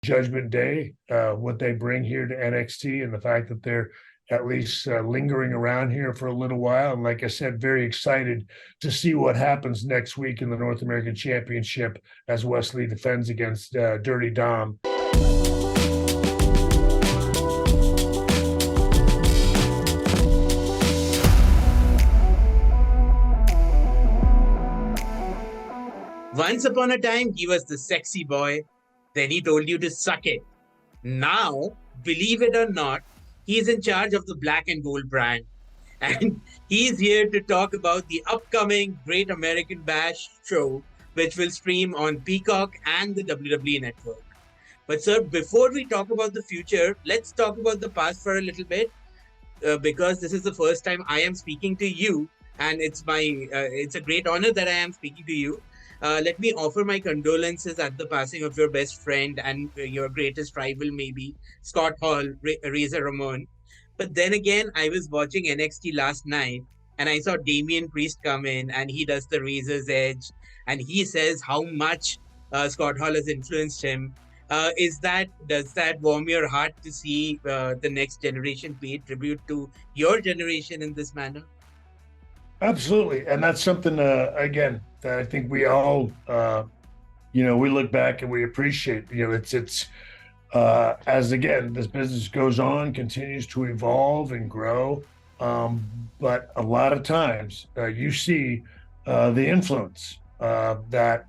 Judgment Day, what they bring here to NXT, and the fact that they're at least lingering around here for a little while. And like I said, very excited to see what happens next week in the North American Championship as Wesley defends against Dirty Dom. Once upon a time, he was the sexy boy. Then he told you to suck it. Now, believe it or not, he's in charge of the Black and Gold brand. And he's here to talk about the upcoming Great American Bash show, which will stream on Peacock and the WWE Network. But sir, before we talk about the future, let's talk about the past for a little bit, because this is the first time I am speaking to you, and it's a great honor that I am speaking to you. Let me offer my condolences at the passing of your best friend and your greatest rival, maybe, Scott Hall, Razor Ramon. But then again, I was watching NXT last night and I saw Damian Priest come in and he does the Razor's Edge and he says how much Scott Hall has influenced him. Does that warm your heart to see the next generation pay tribute to your generation in this manner? Absolutely. And that's something, again, that I think we all, we look back and we appreciate. It's as, again, this business goes on, continues to evolve and grow. But a lot of times you see the influence that,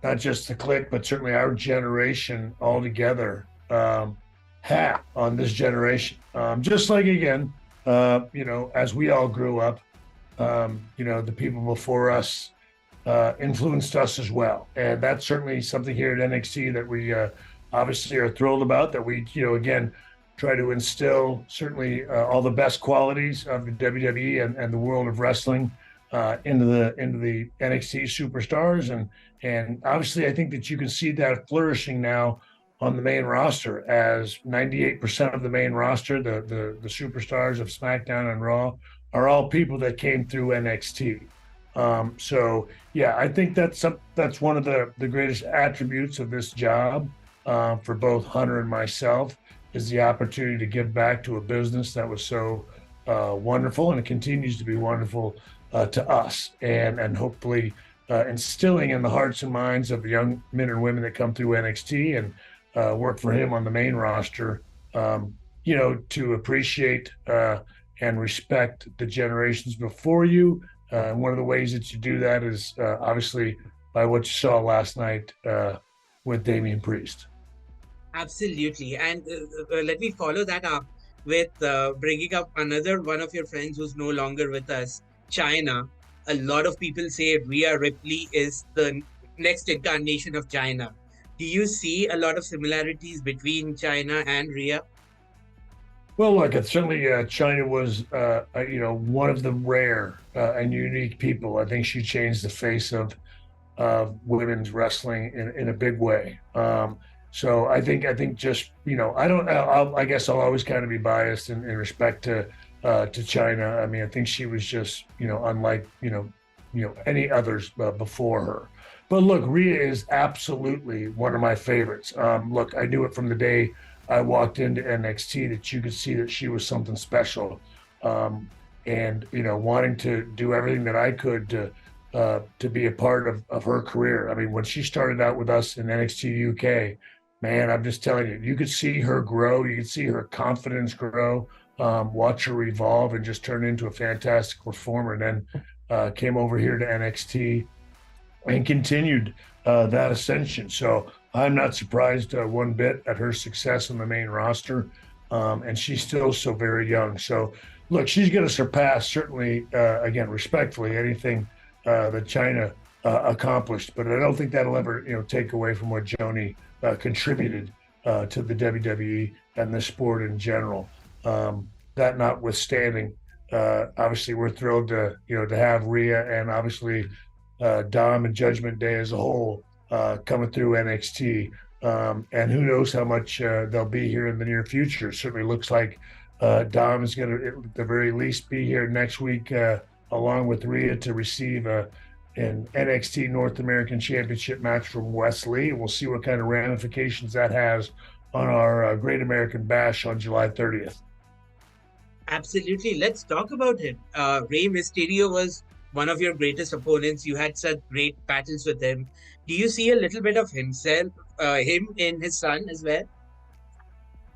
not just the Clique, but certainly our generation altogether had on this generation. Just like, again, as we all grew up, the people before us influenced us as well. And that's certainly something here at NXT that we obviously are thrilled about, that we, again, try to instill certainly all the best qualities of the WWE and the world of wrestling into the NXT superstars. And obviously I think that you can see that flourishing now on the main roster, as 98% of the main roster, the superstars of SmackDown and Raw, are all people that came through NXT. So yeah, I think that's one of the greatest attributes of this job for both Hunter and myself, is the opportunity to give back to a business that was so wonderful, and it continues to be wonderful to us, and hopefully instilling in the hearts and minds of the young men and women that come through NXT and work for him on the main roster, to appreciate and respect the generations before you. One of the ways that you do that is obviously by what you saw last night with Damian Priest. Absolutely. And let me follow that up with bringing up another one of your friends who's no longer with us, Chyna. A lot of people say Rhea Ripley is the next incarnation of Chyna. Do you see a lot of similarities between Chyna and Rhea? Well, look, it's certainly Chyna was, one of the rare and unique people. I think she changed the face of women's wrestling in a big way. So I think just, I guess I'll always kind of be biased in respect to Chyna. I mean, I think she was just, unlike, any others before her. But look, Rhea is absolutely one of my favorites. Look, I knew it from the day I walked into NXT that you could see that she was something special, and wanting to do everything that I could to be a part of her career. I mean, when she started out with us in NXT UK, man, I'm just telling you, you could see her grow, you could see her confidence grow, watch her evolve and just turn into a fantastic performer. And then came over here to NXT and continued that ascension. So I'm not surprised one bit at her success on the main roster, and she's still so very young. So, look, she's going to surpass, certainly, again, respectfully, anything that Chyna accomplished. But I don't think that'll ever, take away from what Joni contributed to the WWE and the sport in general. That notwithstanding, obviously, we're thrilled to have Rhea and obviously Dom and Judgment Day as a whole coming through NXT, and who knows how much they'll be here in the near future. Certainly looks like Dom is going to, at the very least, be here next week along with Rhea to receive a an NXT North American Championship match from Wesley. And we'll see what kind of ramifications that has on our Great American Bash on July 30th. Absolutely. Let's talk about him. Rey Mysterio was one of your greatest opponents. You had such great battles with him. Do you see a little bit of him in his son as well?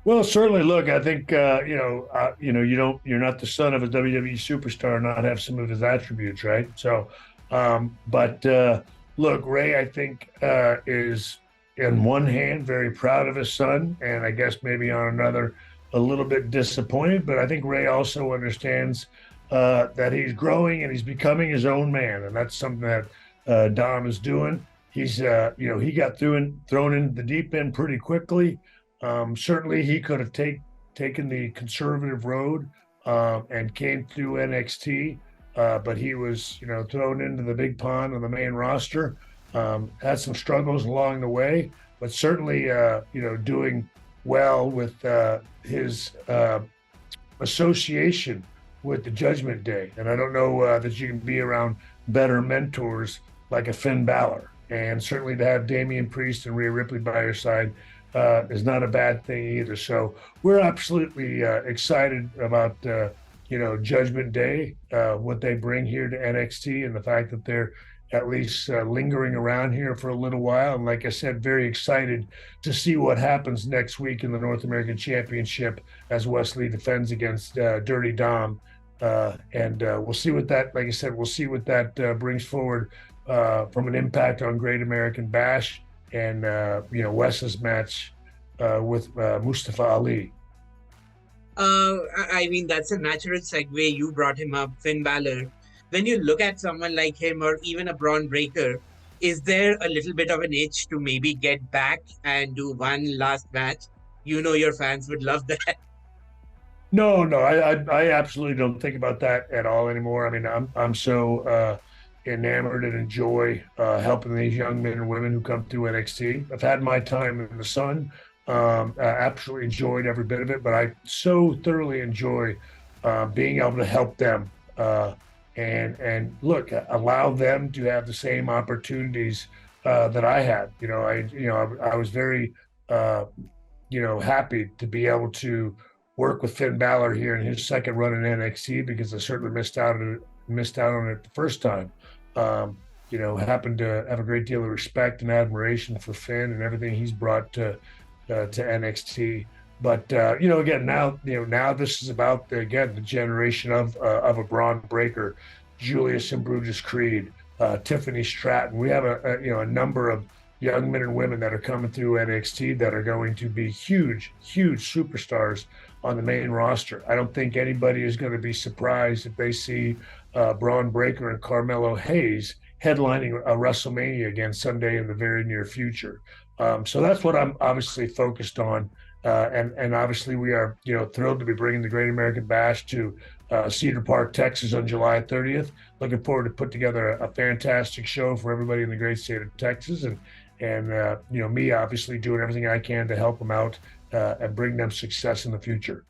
Well, certainly. Look, I think you're not the son of a WWE superstar and not have some of his attributes, right? So, but look, Ray, I think is in one hand very proud of his son, and I guess maybe on another a little bit disappointed. But I think Ray also understands that he's growing and he's becoming his own man, and that's something that Dom is doing. He's he got thrown into the deep end pretty quickly. Certainly, he could have taken the conservative road and came through NXT, but he was, thrown into the big pond on the main roster. Had some struggles along the way, but certainly, doing well with his association with the Judgment Day. And I don't know that you can be around better mentors like a Finn Balor. And certainly to have Damian Priest and Rhea Ripley by your side is not a bad thing either. So we're absolutely excited about, Judgment Day, what they bring here to NXT and the fact that they're at least lingering around here for a little while. And like I said, very excited to see what happens next week in the North American Championship as Wesley defends against Dirty Dom. And we'll see what that, like I said, we'll see what that brings forward from an impact on Great American Bash and Wes's match with Mustafa Ali. I mean, that's a natural segue. You brought him up, Finn Balor. When you look at someone like him or even a Braun Breaker, is there a little bit of an itch to maybe get back and do one last match? Your fans would love that. No, I absolutely don't think about that at all anymore. I mean, I'm so enamored and enjoy helping these young men and women who come through NXT. I've had my time in the sun. I absolutely enjoyed every bit of it, but I so thoroughly enjoy being able to help them and look, allow them to have the same opportunities that I had. I was very happy to be able to work with Finn Balor here in his second run in NXT because I certainly missed out on it the first time. Happened to have a great deal of respect and admiration for Finn and everything he's brought to NXT. But again, now this is about the generation of a Braun Breaker, Julius and Brutus Creed, Tiffany Stratton. We have a number of young men and women that are coming through NXT that are going to be huge superstars on the main roster. I don't think anybody is going to be surprised if they see Braun Breaker and Carmelo Hayes headlining a WrestleMania again someday in the very near future. So that's what I'm obviously focused on. And obviously we are, thrilled to be bringing the Great American Bash to Cedar Park, Texas on July 30th. Looking forward to put together a fantastic show for everybody in the great state of Texas. And me obviously doing everything I can to help them out and bring them success in the future.